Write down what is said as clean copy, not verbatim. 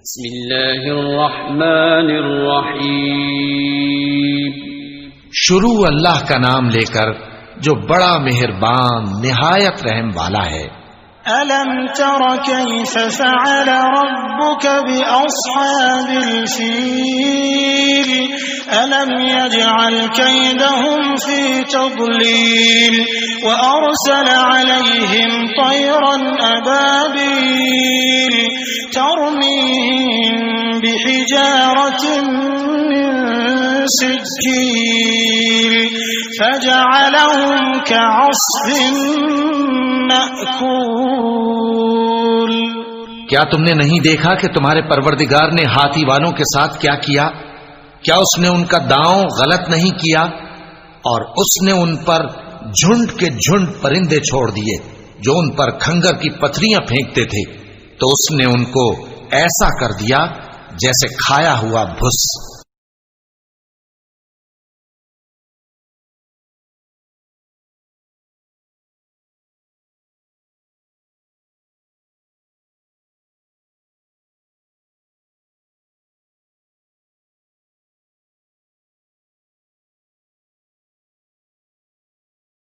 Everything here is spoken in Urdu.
بسم اللہ الرحمن الرحیم. شروع اللہ کا نام لے کر جو بڑا مہربان نہایت رحم والا ہے. أَلَمْ تَرَ كَيْفَ فَعَلَ رَبُّكَ بِأَصْحَابِ الْفِيلِ أَلَمْ يَجْعَلْ كَيْدَهُمْ فِي تَضْلِيلٍ وَأَرْسَلَ عَلَيْهِمْ طَيْرًا أَبَابِيلَ تَرْمِيهِمْ بِحِجَارَةٍ مِّن سِجِّيلٍ فَجَعَلَهُمْ كَعَصْفٍ مأکول. کیا تم نے نہیں دیکھا کہ تمہارے پروردگار نے ہاتھی والوں کے ساتھ کیا کیا؟ کیا اس نے ان کا داؤں غلط نہیں کیا؟ اور اس نے ان پر جھنڈ کے جھنڈ پرندے چھوڑ دیے جو ان پر کھنگر کی پتھریاں پھینکتے تھے، تو اس نے ان کو ایسا کر دیا جیسے کھایا ہوا بھس.